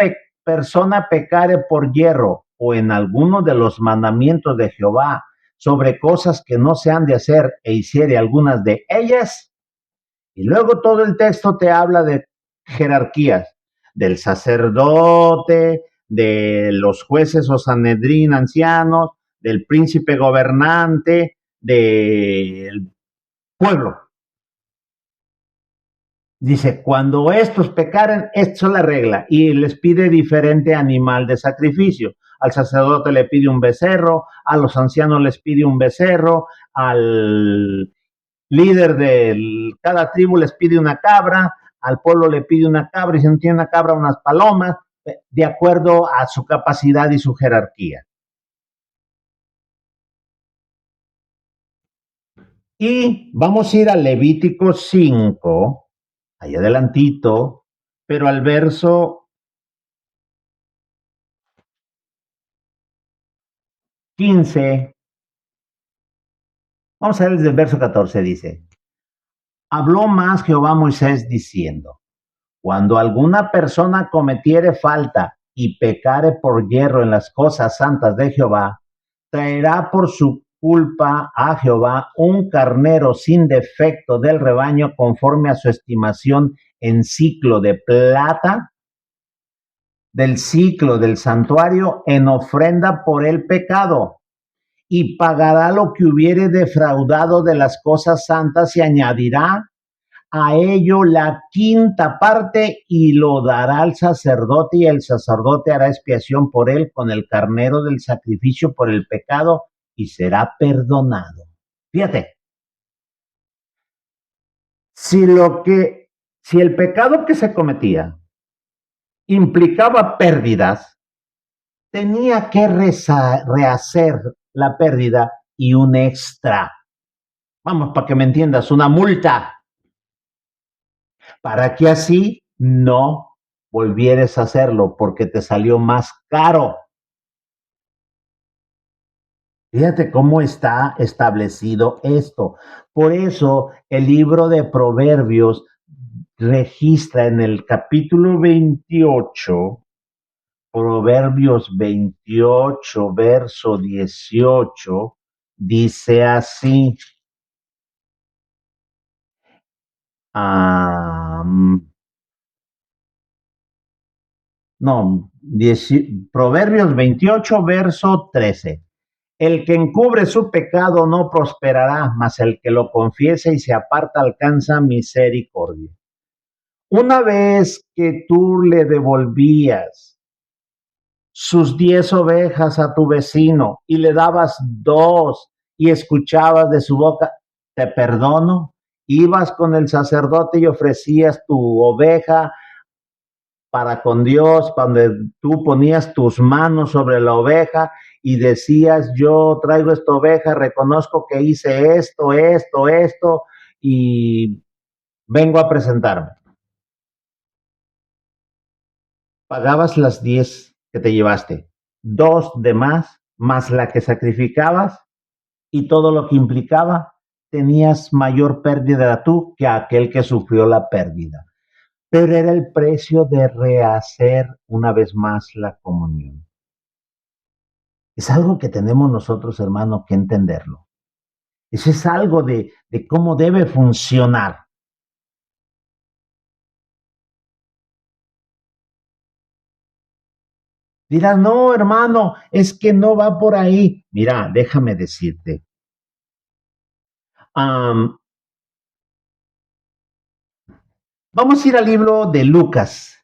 persona pecare por hierro o en alguno de los mandamientos de Jehová sobre cosas que no se han de hacer e hiciere algunas de ellas, y luego todo el texto te habla de jerarquías, del sacerdote, de los jueces o sanedrín ancianos, del príncipe gobernante, del pueblo. Dice, cuando estos pecaren, esto es la regla, y les pide diferente animal de sacrificio. Al sacerdote le pide un becerro, a los ancianos les pide un becerro, al líder de cada tribu les pide una cabra, al pueblo le pide una cabra, y si no tiene una cabra, unas palomas, de acuerdo a su capacidad y su jerarquía. Y vamos a ir a Levítico 5, ahí adelantito, pero al verso 15, vamos a ver desde el verso 14, dice, habló más Jehová a Moisés diciendo, cuando alguna persona cometiere falta y pecare por hierro en las cosas santas de Jehová, traerá por su culpa a Jehová un carnero sin defecto del rebaño conforme a su estimación en ciclo de plata del ciclo del santuario en ofrenda por el pecado y pagará lo que hubiere defraudado de las cosas santas y añadirá a ello la quinta parte y lo dará al sacerdote y el sacerdote hará expiación por él con el carnero del sacrificio por el pecado y será perdonado. Fíjate, si si el pecado que se cometía implicaba pérdidas, tenía que rehacer la pérdida y un extra. Vamos, para que me entiendas, una multa, para que así no volvieres a hacerlo porque te salió más caro. Fíjate cómo está establecido esto. Por eso el libro de Proverbios registra en el capítulo 28, Proverbios 28, verso 18, dice así. No, Proverbios 28, verso 13. El que encubre su pecado no prosperará, mas el que lo confiesa y se aparta alcanza misericordia. Una vez que tú le devolvías sus 10 ovejas a tu vecino y le dabas 2 y escuchabas de su boca, te perdono, ibas con el sacerdote y ofrecías tu oveja para con Dios, donde tú ponías tus manos sobre la oveja y decías, yo traigo esta oveja, reconozco que hice esto, y vengo a presentarme. Pagabas las 10 que te llevaste, 2 de más la que sacrificabas y todo lo que implicaba, tenías mayor pérdida tú que aquel que sufrió la pérdida. Pero era el precio de rehacer una vez más la comunión. Es algo que tenemos nosotros, hermano, que entenderlo. Eso es algo de cómo debe funcionar. Dirás, no, hermano, es que no va por ahí. Mira, déjame decirte. Vamos a ir al libro de Lucas.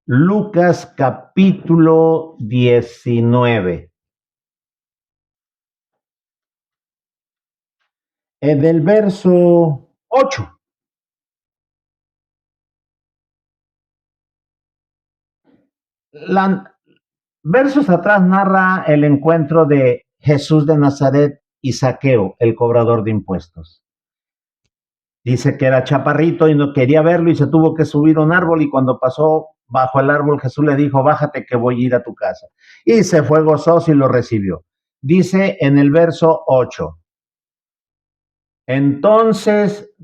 Lucas capítulo 19. Del verso 8. Versos atrás narra el encuentro de Jesús de Nazaret y Zaqueo, el cobrador de impuestos. Dice que era chaparrito y no quería verlo y se tuvo que subir a un árbol y cuando pasó bajo el árbol Jesús le dijo, bájate que voy a ir a tu casa. Y se fue gozoso y lo recibió. Dice en el verso 8. Entonces,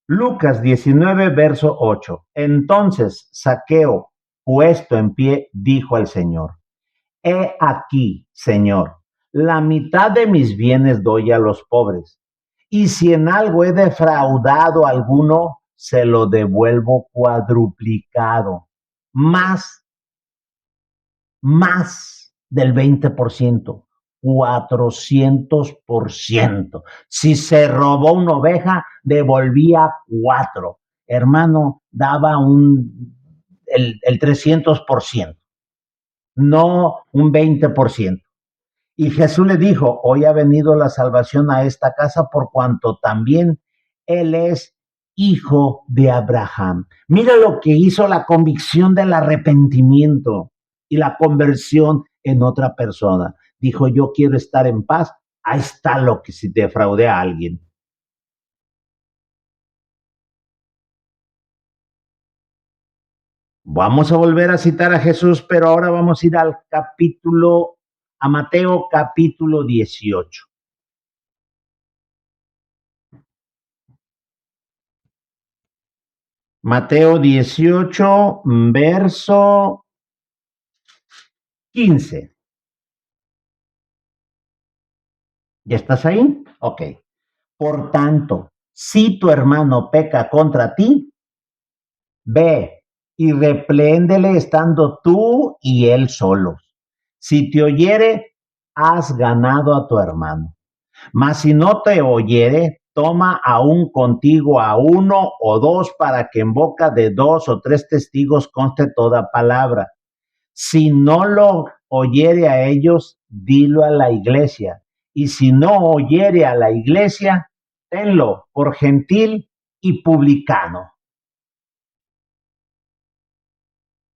Lucas 19, verso 8. Entonces, Zaqueo, puesto en pie, dijo al Señor, he aquí, Señor, la mitad de mis bienes doy a los pobres, y si en algo he defraudado a alguno, se lo devuelvo cuadruplicado, más del 20%, 400%. Si se robó una oveja, devolvía 4. Hermano, daba el 300%, no un 20%. Y Jesús le dijo, hoy ha venido la salvación a esta casa por cuanto también él es hijo de Abraham. Mira lo que hizo la convicción del arrepentimiento y la conversión en otra persona. Dijo, yo quiero estar en paz. Ahí está lo que si defraudé a alguien. Vamos a volver a citar a Jesús, pero ahora vamos a ir a Mateo capítulo 18. Mateo 18, verso 15. ¿Ya estás ahí? Ok. Por tanto, si tu hermano peca contra ti, ve y repréndele estando tú y él solos. Si te oyere, has ganado a tu hermano. Mas si no te oyere, toma aún contigo a 1 o 2 para que en boca de 2 o 3 testigos conste toda palabra. Si no lo oyere a ellos, dilo a la iglesia. Y si no oyere a la iglesia, tenlo por gentil y publicano.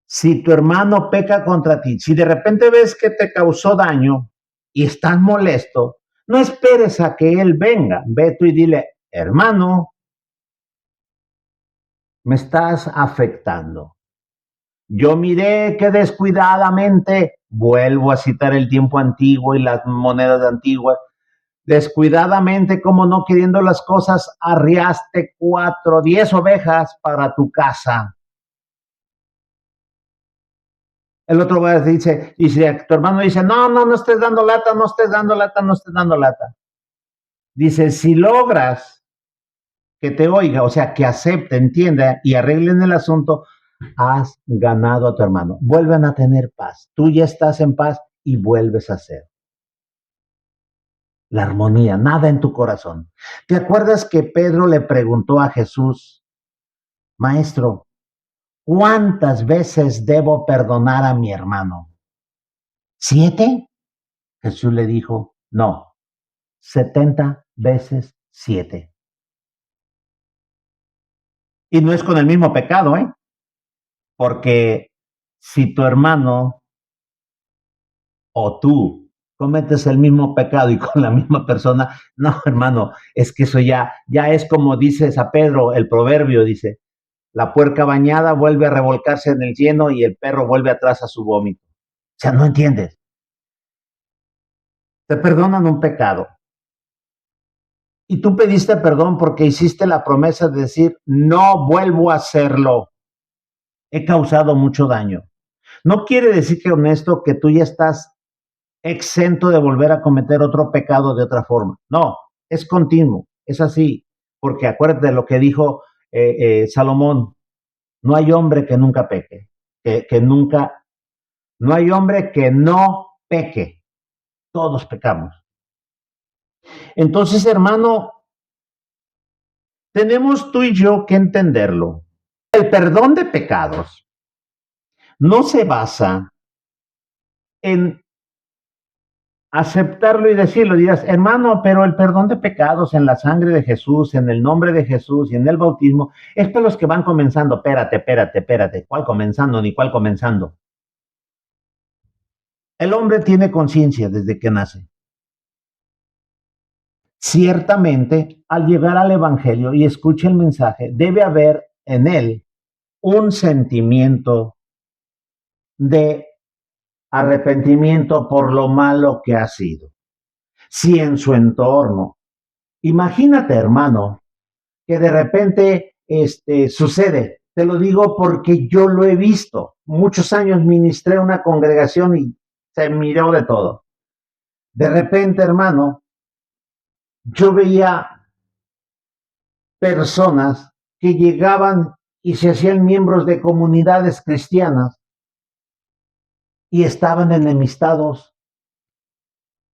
Si tu hermano peca contra ti, si de repente ves que te causó daño y estás molesto, no esperes a que él venga. Ve tú y dile, hermano, me estás afectando. Yo miré que descuidadamente, vuelvo a citar el tiempo antiguo y las monedas antiguas, descuidadamente, como no queriendo las cosas, arriaste 10 ovejas para tu casa. El otro dice, y si tu hermano dice, no, no, no estés dando lata, no estés dando lata, no estés dando lata. Dice, si logras que te oiga, o sea, que acepte, entienda y arreglen el asunto, has ganado a tu hermano. Vuelven a tener paz. Tú ya estás en paz y vuelves a ser. La armonía, nada en tu corazón. ¿Te acuerdas que Pedro le preguntó a Jesús, Maestro, ¿cuántas veces debo perdonar a mi hermano? ¿7? Jesús le dijo, no, 70 veces 7. Y no es con el mismo pecado, ¿eh? Porque si tu hermano o tú cometes el mismo pecado y con la misma persona, no, hermano, es que eso ya es como dices a Pedro, el proverbio dice, la puerca bañada vuelve a revolcarse en el lleno y el perro vuelve atrás a su vómito. O sea, no entiendes. Te perdonan un pecado. Y tú pediste perdón porque hiciste la promesa de decir, no vuelvo a hacerlo. He causado mucho daño. No quiere decir que honesto que tú ya estás exento de volver a cometer otro pecado de otra forma. No, es continuo, es así. Porque acuérdate de lo que dijo Salomón, no hay hombre que nunca peque, que nunca, no hay hombre que no peque, todos pecamos. Entonces, hermano, tenemos tú y yo que entenderlo. El perdón de pecados no se basa en aceptarlo y decirlo. Dirás, hermano, pero el perdón de pecados en la sangre de Jesús, en el nombre de Jesús y en el bautismo, es para los que van comenzando. Espérate. ¿Cuál comenzando? Ni cuál comenzando. El hombre tiene conciencia desde que nace. Ciertamente, al llegar al Evangelio y escuche el mensaje, debe haber en él un sentimiento de arrepentimiento por lo malo que ha sido. Si en su entorno, imagínate, hermano, que de repente sucede. Te lo digo porque yo lo he visto. Muchos años ministré una congregación y se miró de todo. De repente, hermano, yo veía personas que llegaban y se hacían miembros de comunidades cristianas y estaban enemistados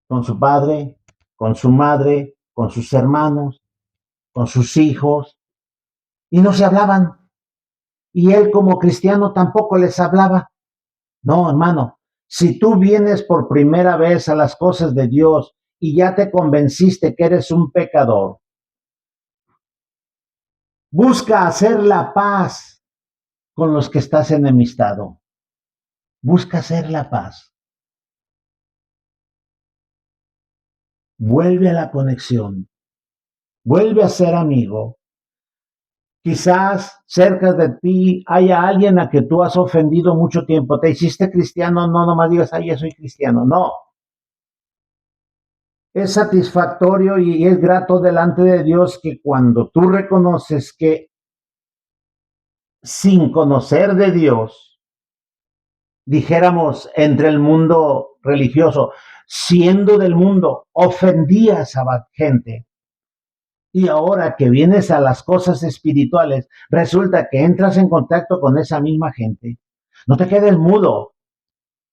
con su padre, con su madre, con sus hermanos, con sus hijos, y no se hablaban. Y él como cristiano tampoco les hablaba. No, hermano, si tú vienes por primera vez a las cosas de Dios y ya te convenciste que eres un pecador, busca hacer la paz con los que estás enemistado. Busca hacer la paz. Vuelve a la conexión. Vuelve a ser amigo. Quizás cerca de ti haya alguien a que tú has ofendido mucho tiempo. Te hiciste cristiano, no nomás digas, ay, ya soy cristiano. No, es satisfactorio y es grato delante de Dios que cuando tú reconoces que sin conocer de Dios, dijéramos entre el mundo religioso, siendo del mundo, ofendías a la gente. Y ahora que vienes a las cosas espirituales, resulta que entras en contacto con esa misma gente. No te quedes mudo,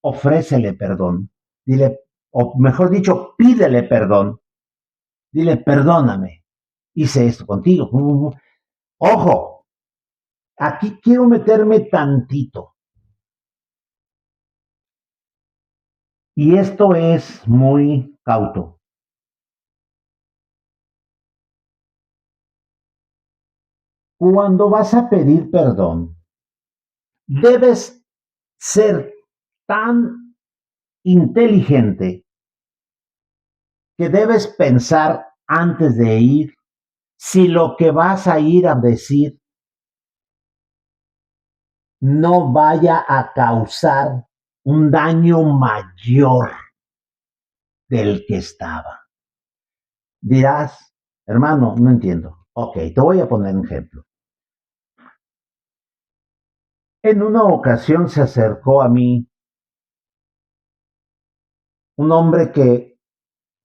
ofrécele perdón. Dile, o mejor dicho, pídele perdón. Dile, perdóname, hice esto contigo. Ojo, aquí quiero meterme tantito. Y esto es muy cauto. Cuando vas a pedir perdón, debes ser tan inteligente que debes pensar antes de ir si lo que vas a ir a decir no vaya a causar un daño mayor del que estaba. Dirás, hermano, no entiendo. Ok, te voy a poner un ejemplo. En una ocasión se acercó a mí un hombre que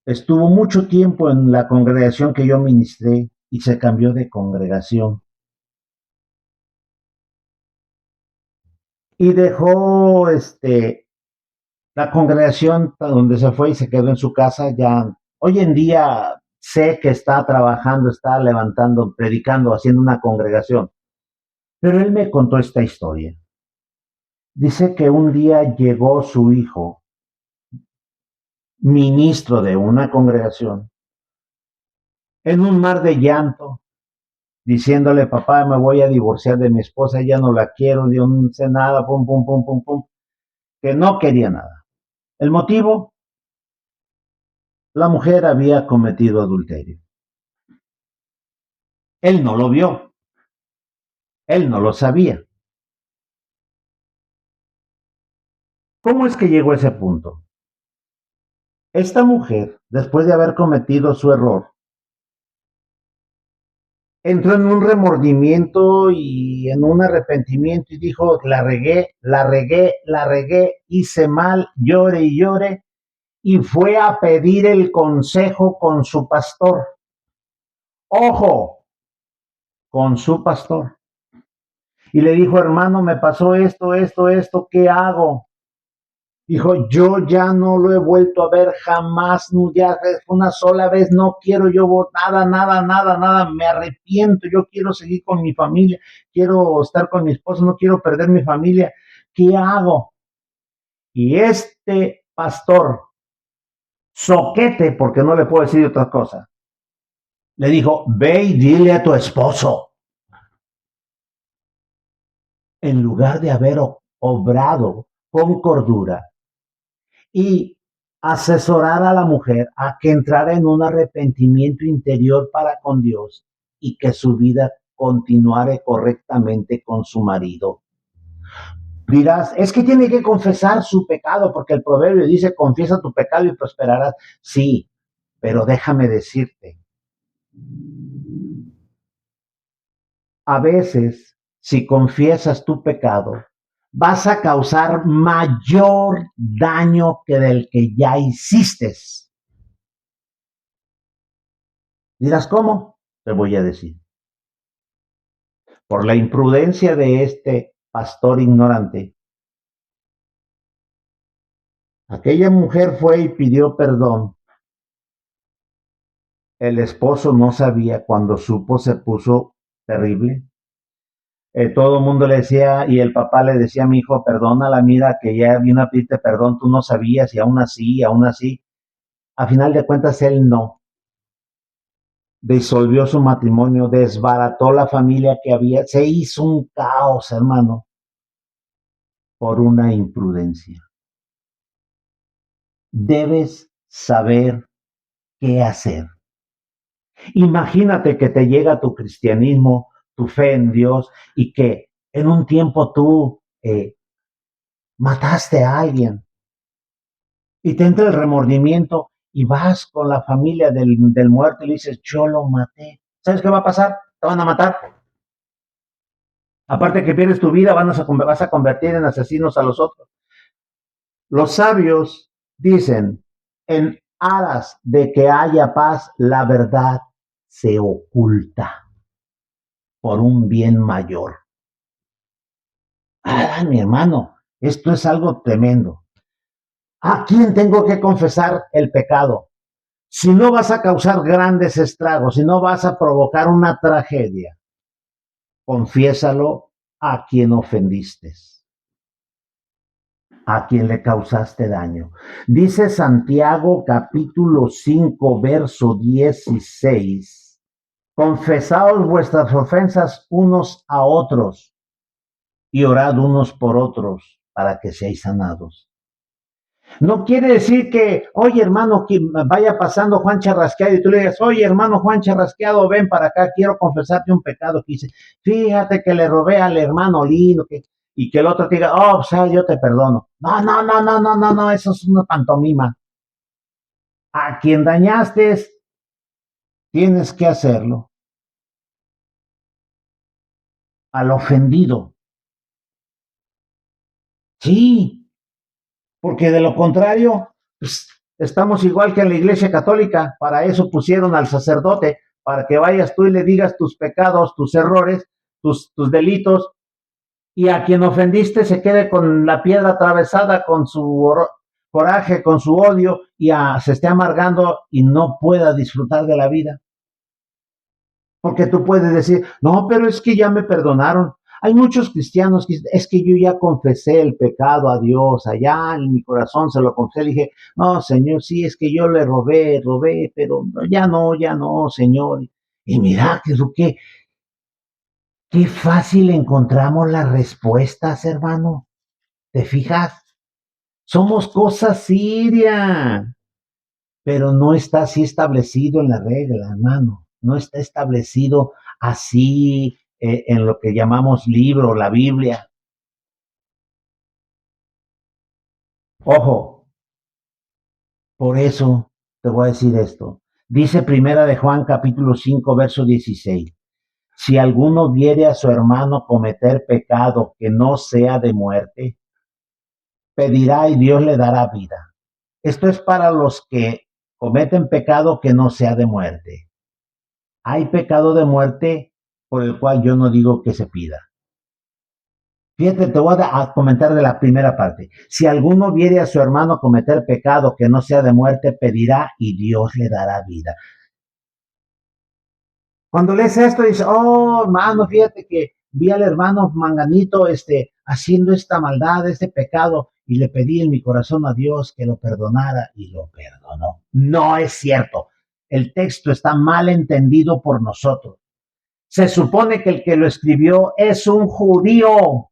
estuvo mucho tiempo en la congregación que yo ministré y se cambió de congregación y dejó la congregación donde se fue y se quedó en su casa. Ya hoy en día sé que está trabajando, está levantando, predicando, haciendo una congregación. Pero él me contó esta historia. Dice que un día llegó su hijo, ministro de una congregación, en un mar de llanto, diciéndole: papá, me voy a divorciar de mi esposa, ya no la quiero, yo no sé nada, pum, pum, pum, pum, pum, que no quería nada. El motivo: la mujer había cometido adulterio. Él no lo vio, él no lo sabía. ¿Cómo es que llegó a ese punto? Esta mujer, después de haber cometido su error, entró en un remordimiento y en un arrepentimiento y dijo: la regué, la regué, la regué, hice mal, llore y llore, y fue a pedir el consejo con su pastor. Ojo, con su pastor. Y le dijo: hermano, me pasó esto, esto, esto, ¿qué hago? Dijo: yo ya no lo he vuelto a ver jamás, ya una sola vez, no quiero yo nada, nada, nada, nada, me arrepiento, yo quiero seguir con mi familia, quiero estar con mi esposo, no quiero perder mi familia, ¿qué hago? Y este pastor, soquete, porque no le puedo decir otra cosa, le dijo: ve y dile a tu esposo, en lugar de haber obrado con cordura y asesorar a la mujer a que entrara en un arrepentimiento interior para con Dios y que su vida continuara correctamente con su marido. Dirás: es que tiene que confesar su pecado, porque el proverbio dice: confiesa tu pecado y prosperarás. Sí, pero déjame decirte, a veces, si confiesas tu pecado, vas a causar mayor daño que del que ya hiciste. Dirás: ¿cómo? Te voy a decir. Por la imprudencia de este pastor ignorante, aquella mujer fue y pidió perdón. El esposo no sabía, cuando supo se puso terrible. Todo el mundo le decía, y el papá le decía a mi hijo: perdónala, mira que ya vino a pedirte perdón, tú no sabías, y aún así, aún así. A final de cuentas, él no. Disolvió su matrimonio, desbarató la familia que había, se hizo un caos, hermano, por una imprudencia. Debes saber qué hacer. Imagínate que te llega tu cristianismo, tu fe en Dios, y que en un tiempo tú mataste a alguien y te entra el remordimiento y vas con la familia del muerto y le dices: yo lo maté. ¿Sabes qué va a pasar? Te van a matar. Aparte que pierdes tu vida, vas a convertir en asesinos a los otros. Los sabios dicen: en aras de que haya paz, la verdad se oculta por un bien mayor. Ah, mi hermano, esto es algo tremendo. ¿A quién tengo que confesar el pecado? Si no vas a causar grandes estragos, si no vas a provocar una tragedia, confiésalo a quien ofendiste, a quien le causaste daño. Dice Santiago capítulo 5, verso 16: confesaos vuestras ofensas unos a otros y orad unos por otros para que seáis sanados. No quiere decir que: oye, hermano, que vaya pasando Juan Charrasqueado y tú le digas: oye, hermano Juan Charrasqueado, ven para acá, quiero confesarte un pecado que hice. Fíjate que le robé al hermano Lino, y que el otro te diga: oh, o sea, yo te perdono. No, no, no, no, no, no, no, eso es una pantomima. A quien dañaste, tienes que hacerlo. Al ofendido. Sí, porque de lo contrario, pues, Estamos igual que en la Iglesia Católica, para eso pusieron al sacerdote, para que vayas tú y le digas tus pecados, tus errores, tus delitos, y a quien ofendiste se quede con la piedra atravesada, con su coraje, con su odio, y se esté amargando y no pueda disfrutar de la vida. Porque tú puedes decir, no, pero es que ya me perdonaron. Hay muchos cristianos que es que yo ya confesé el pecado a Dios, allá en mi corazón se lo confesé, dije, no, Señor, sí, es que yo le robé, pero ya no, Señor. Y mira, qué fácil encontramos las respuestas, hermano. ¿Te fijas? Somos cosa seria, pero no está así establecido en la regla, hermano. No está establecido así en lo que llamamos libro, la Biblia. Ojo, por eso te voy a decir esto. Dice Primera de Juan capítulo 5 verso 16. Si alguno viere a su hermano cometer pecado que no sea de muerte, pedirá y Dios le dará vida. Esto es para los que cometen pecado que no sea de muerte. Hay pecado de muerte por el cual yo no digo que se pida. Fíjate, te voy a comentar de la primera parte. Si alguno viere a su hermano cometer pecado que no sea de muerte, pedirá y Dios le dará vida. Cuando lees esto, dices, oh, hermano, fíjate que vi al hermano Manganito haciendo esta maldad, este pecado, y le pedí en mi corazón a Dios que lo perdonara y lo perdonó. No es cierto. El texto está mal entendido por nosotros. Se supone que el que lo escribió es un judío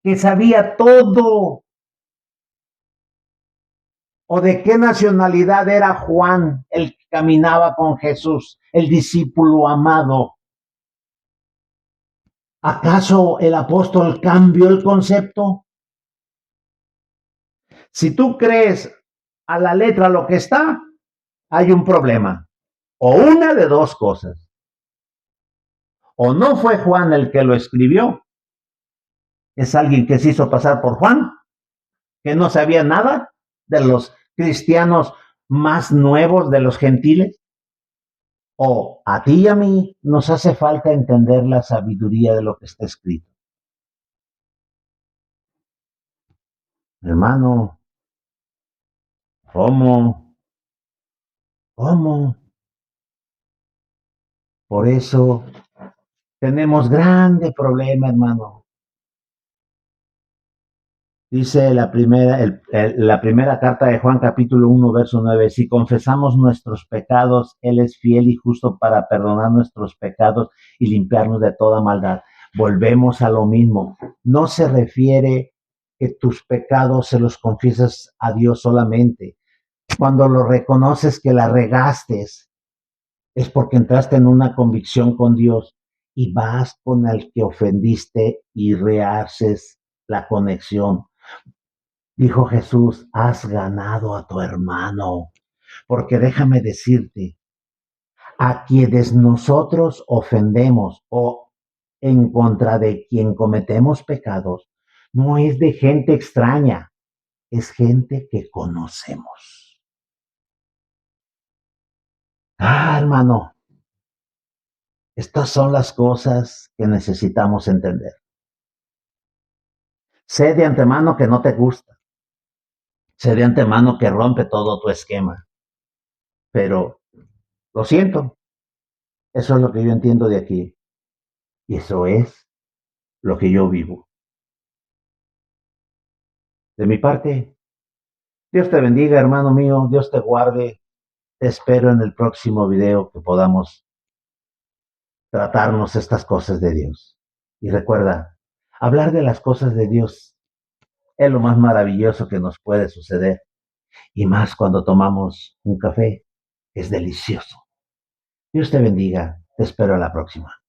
que sabía todo. ¿O de qué nacionalidad era Juan, el que caminaba con Jesús, el discípulo amado? ¿Acaso el apóstol cambió el concepto? Si tú crees a la letra lo que está, hay un problema. O una de dos cosas. O no fue Juan el que lo escribió, es alguien que se hizo pasar por Juan, que no sabía nada de los cristianos más nuevos, de los gentiles. O a ti y a mí nos hace falta entender la sabiduría de lo que está escrito. Hermano, ¿cómo? ¿Cómo? Por eso tenemos grande problema, hermano. Dice la primera carta de Juan capítulo 1, verso 9, si confesamos nuestros pecados, Él es fiel y justo para perdonar nuestros pecados y limpiarnos de toda maldad. Volvemos a lo mismo. No se refiere que tus pecados se los confiesas a Dios solamente. Cuando lo reconoces que la regaste, es porque entraste en una convicción con Dios y vas con el que ofendiste y rehaces la conexión. Dijo Jesús, has ganado a tu hermano, porque déjame decirte, a quienes nosotros ofendemos o en contra de quien cometemos pecados, no es de gente extraña, es gente que conocemos. Hermano, estas son las cosas que necesitamos entender. Sé de antemano que no te gusta, sé de antemano que rompe todo tu esquema, pero lo siento, eso es lo que yo entiendo de aquí y eso es lo que yo vivo. De mi parte, Dios te bendiga, hermano mío, Dios te guarde. Te espero en el próximo video que podamos tratarnos estas cosas de Dios. Y recuerda, hablar de las cosas de Dios es lo más maravilloso que nos puede suceder. Y más cuando tomamos un café, es delicioso. Dios te bendiga. Te espero a la próxima.